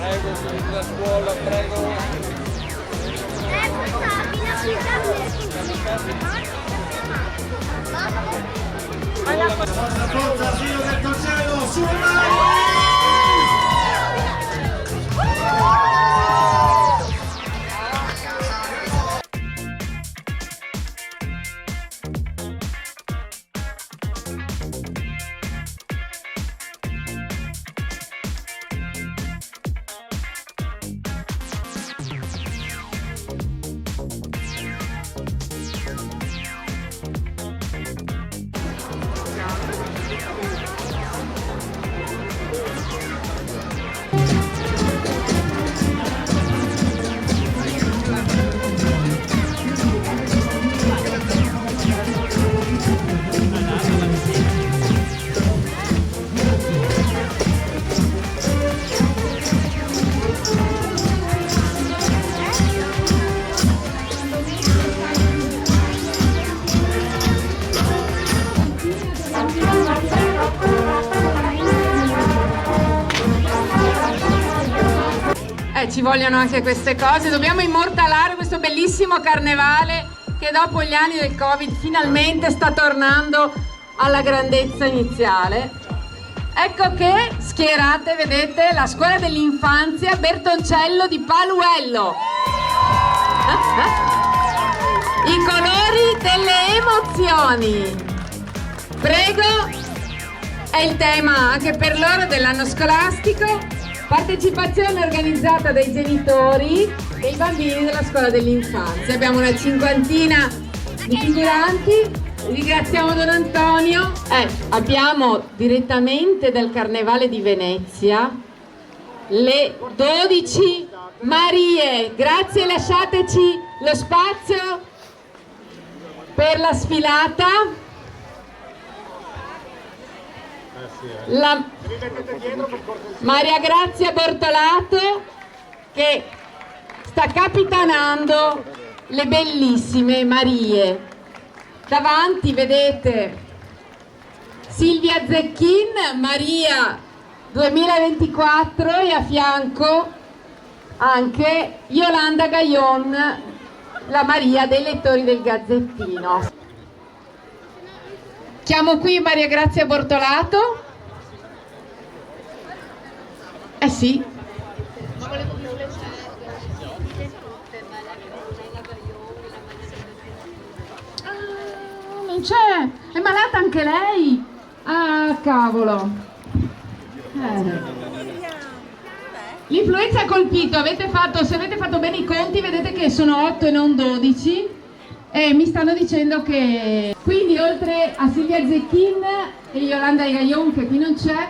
Prego, sulla scuola, prego. Forza, Giro del Consello, sulla! Ci vogliono anche queste cose, dobbiamo immortalare questo bellissimo carnevale che dopo gli anni del Covid finalmente sta tornando alla grandezza iniziale. Ecco che schierate, vedete, la scuola dell'infanzia Bertoncello di Paluello. I colori delle emozioni. Prego, è il tema anche per loro dell'anno scolastico. Partecipazione organizzata dai genitori e i bambini della scuola dell'infanzia. Abbiamo una cinquantina di figuranti, ringraziamo Don Antonio. Abbiamo direttamente dal Carnevale di Venezia le 12 Marie. Grazie, lasciateci lo spazio per la sfilata. La Maria Grazia Bortolato che sta capitanando le bellissime Marie. Davanti vedete Silvia Zecchin, Maria 2024, e a fianco anche Yolanda Gaion, la Maria dei lettori del Gazzettino. Chiamo qui Maria Grazia Bortolato. Sì. Non c'è! È malata anche lei? Ah, cavolo! L'influenza ha colpito, se avete fatto bene i conti vedete che sono 8 e non 12 e mi stanno dicendo che... Quindi oltre a Silvia Zecchin e Yolanda Gaillon, che qui non c'è,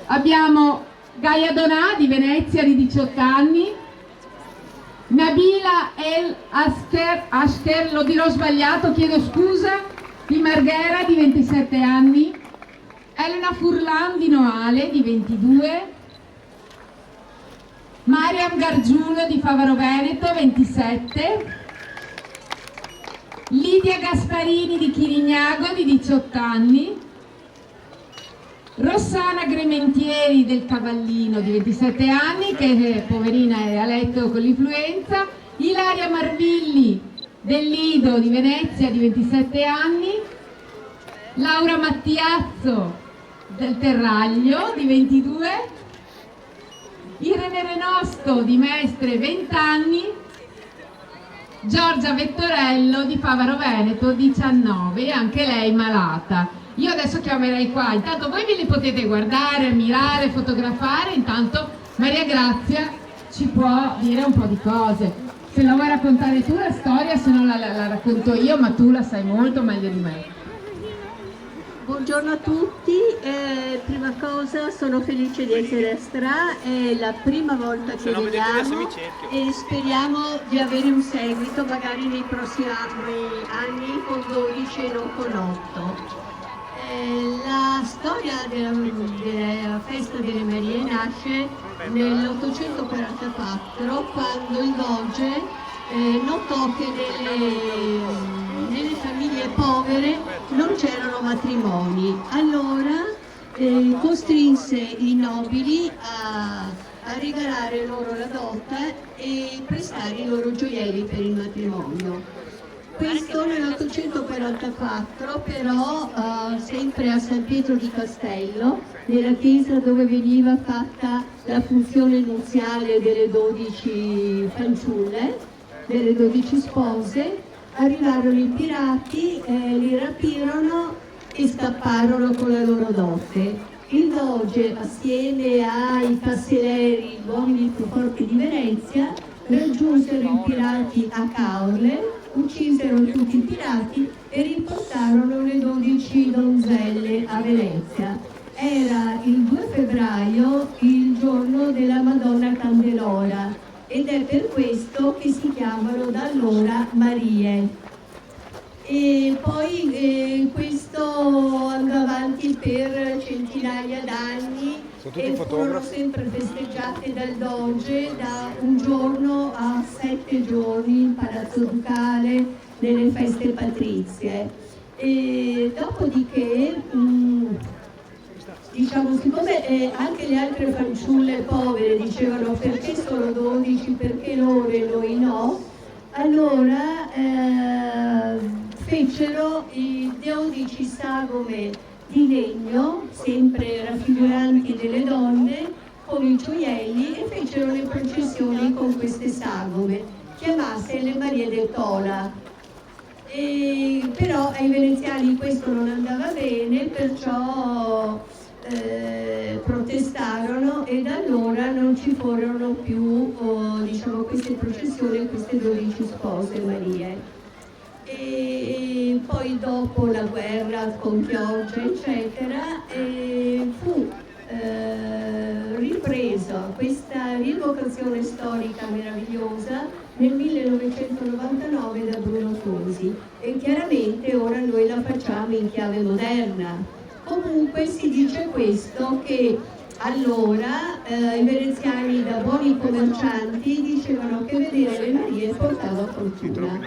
abbiamo Gaia Donà di Venezia di 18 anni, Nabila El Asker, lo dirò sbagliato, chiedo scusa, di Marghera di 27 anni, Elena Furlan di Noale di 22, Mariam Gargiulo di Favaro Veneto 27, Lidia Gasparini di Chirignago di 18 anni, Rossana Grementieri del Cavallino di 27 anni, che poverina è a letto con l'influenza, Ilaria Marvilli del Lido di Venezia di 27 anni, Laura Mattiazzo del Terraglio di 22, Irene Renosto di Mestre 20 anni, Giorgia Vettorello di Favaro Veneto 19, anche lei malata. Io adesso chiamerei qua, intanto voi ve li potete guardare, ammirare, fotografare, intanto Maria Grazia ci può dire un po' di cose. Se la vuoi raccontare tu la storia, se no la racconto io, ma tu la sai molto meglio di me. Buongiorno a tutti, prima cosa sono felice di essere a Stra, è la prima volta che veniamo e speriamo di avere un seguito magari nei prossimi anni con 12 e non con 8. La storia della festa delle Marie nasce nell'844 quando il Doge notò che nelle famiglie povere non c'erano matrimoni. Allora costrinse i nobili a regalare loro la dote e prestare i loro gioielli per il matrimonio. Questo nell'844, però sempre a San Pietro di Castello, nella chiesa dove veniva fatta la funzione nuziale delle 12 fanciulle, delle 12 spose, arrivarono i pirati, li rapirono e scapparono con la loro dote. Il Doge, assieme ai castelleri, gli uomini più forti di Venezia, raggiunsero i pirati a Caorle, uccisero tutti i pirati e riportarono le 12 donzelle a Venezia. Era il 2 febbraio, il giorno della Madonna Candelora, ed è per questo che si chiamano da allora Marie. E poi questo andò avanti per centinaia d'anni e furono sempre festeggiate dal Doge da un giorno a 7 giorni in Palazzo Ducale nelle feste patrizie. E dopodiché, diciamo, siccome anche le altre fanciulle povere dicevano perché solo 12, perché loro e noi no, allora fecero i 12 sagome di legno, sempre raffiguranti delle donne, con i gioielli, e fecero le processioni con queste sagome, chiamate le Marie del Tola. Però ai veneziani questo non andava bene, perciò protestarono e da allora non ci furono più diciamo, queste processioni, queste 12 spose Marie. E poi dopo la guerra con Chioggia eccetera fu ripresa questa rievocazione storica meravigliosa nel 1999 da Bruno Tosi, e chiaramente ora noi la facciamo in chiave moderna. Comunque si dice questo, che allora i veneziani da buoni commercianti dicevano che vedere le Marie portava fortuna.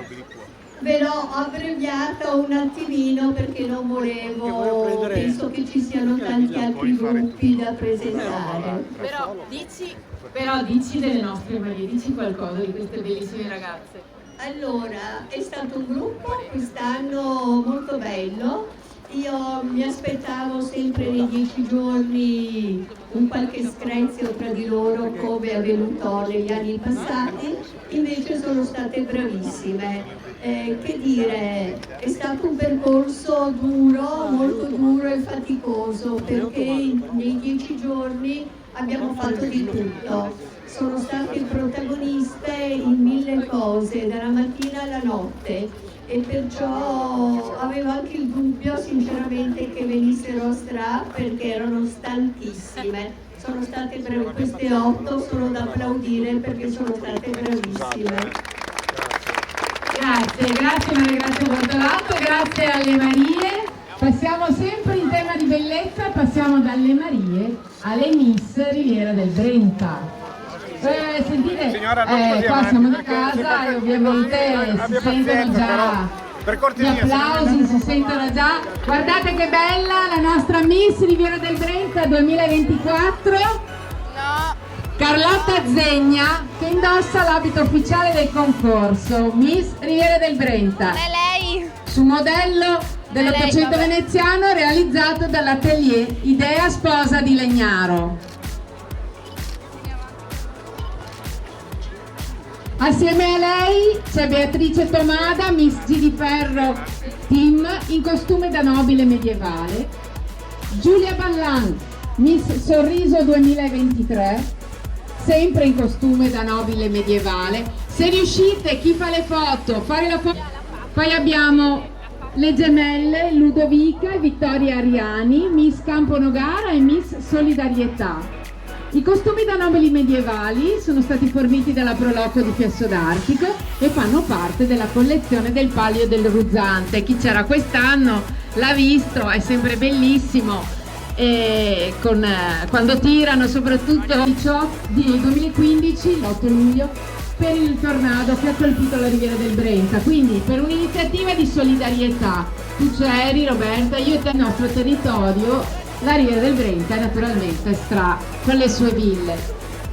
Ve l'ho abbreviata un attimino perché non volevo, penso che ci siano tanti altri gruppi da presentare. Però dici delle nostre Marie, dici qualcosa di queste bellissime ragazze. Allora, è stato un gruppo quest'anno molto bello Io mi aspettavo sempre nei 10 giorni un qualche screzio tra di loro come è avvenuto negli anni passati, invece sono state bravissime. Che dire, è stato un percorso duro, molto duro e faticoso, perché nei 10 giorni abbiamo fatto di tutto. Sono state protagoniste in 1000 cose, dalla mattina alla notte, e perciò avevo anche il dubbio sinceramente che venissero a Stra, perché erano stantissime. Sono state brave, queste 8 sono da applaudire perché sono state bravissime. Grazie Maria Grazia Bortolato, grazie alle Marie. Passiamo sempre in tema di bellezza, passiamo dalle Marie alle Miss Riviera del Brenta. Sentite, Signora, non qua siamo di casa e ovviamente si sentono già gli applausi, si sentono già. Guardate che bella la nostra Miss Riviera del Brenta 2024. Carlotta Zegna, che indossa l'abito ufficiale del concorso Miss Riviera del Brenta. Non è lei? Su modello dell'Ottocento veneziano realizzato dall'atelier Idea Sposa di Legnaro. Assieme a lei c'è Beatrice Tomada, Miss G di Ferro Team, in costume da nobile medievale. Giulia Ballan, Miss Sorriso 2023, sempre in costume da nobile medievale. Se riuscite, chi fa le foto, fare la foto. Poi abbiamo le gemelle Ludovica e Vittoria Ariani, Miss Campo Nogara e Miss Solidarietà. I costumi da nobili medievali sono stati forniti dalla Proloco di Fiesso d'Artico e fanno parte della collezione del Palio del Ruzzante. Chi c'era quest'anno l'ha visto, è sempre bellissimo. E quando tirano, soprattutto di 2015, l'8 luglio, per il tornado che ha colpito la Riviera del Brenta, quindi per un'iniziativa di solidarietà. Tu c'eri, Roberta, io e te, il nostro territorio, la Riviera del Brenta, e naturalmente Stra con le sue ville.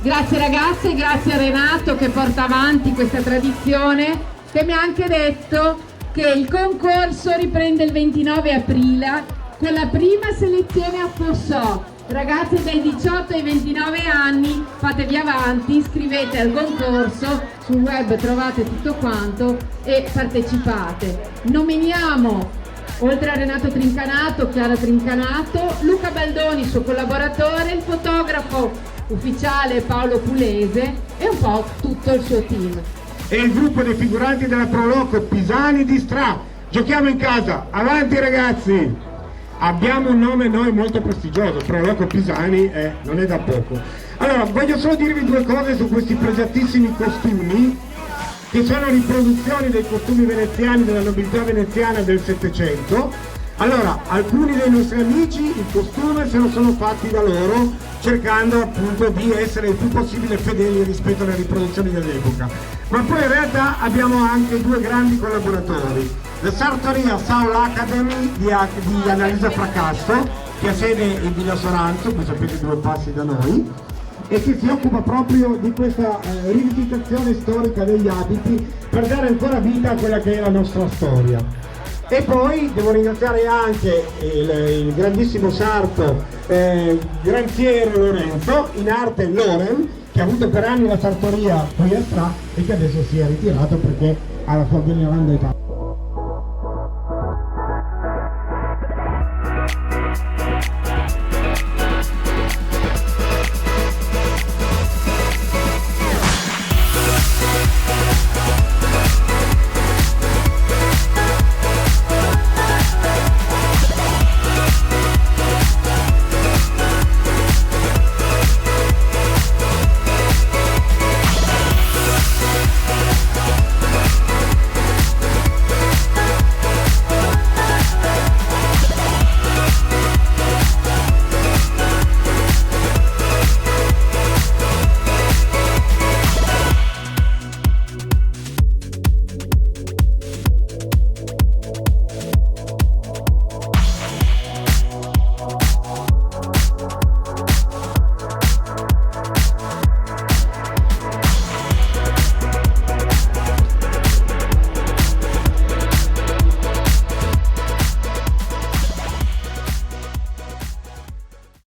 Grazie ragazze, grazie a Renato che porta avanti questa tradizione, che mi ha anche detto che il concorso riprende il 29 aprile con la prima selezione a Fossò. Ragazze dai 18 ai 29 anni, fatevi avanti, iscrivete al concorso, sul web trovate tutto quanto e partecipate. Nominiamo, oltre a Renato Trincanato, Chiara Trincanato, Luca Baldoni, suo collaboratore, il fotografo ufficiale Paolo Pulese e un po' tutto il suo team. E il gruppo dei figuranti della Proloco Pisani di Stra. Giochiamo in casa, avanti ragazzi! Abbiamo un nome noi molto prestigioso, Proloco Pisani non è da poco. Allora, voglio solo dirvi due cose su questi pregiatissimi costumi, che sono riproduzioni dei costumi veneziani della nobiltà veneziana del Settecento. Allora, alcuni dei nostri amici il costume se lo sono fatti da loro, cercando appunto di essere il più possibile fedeli rispetto alle riproduzioni dell'epoca. Ma poi in realtà abbiamo anche due grandi collaboratori. La sartoria Soul Academy di Annalisa Fracasso, che ha sede in Villa Soranzo, qui sapete 2 passi da noi, e che si occupa proprio di questa rivisitazione storica degli abiti per dare ancora vita a quella che è la nostra storia. E poi devo ringraziare anche il grandissimo sarto Granziero Lorenzo, in arte Loren, che ha avuto per anni la sartoria qui a Stra e che adesso si è ritirato perché ha la sua veneranda età.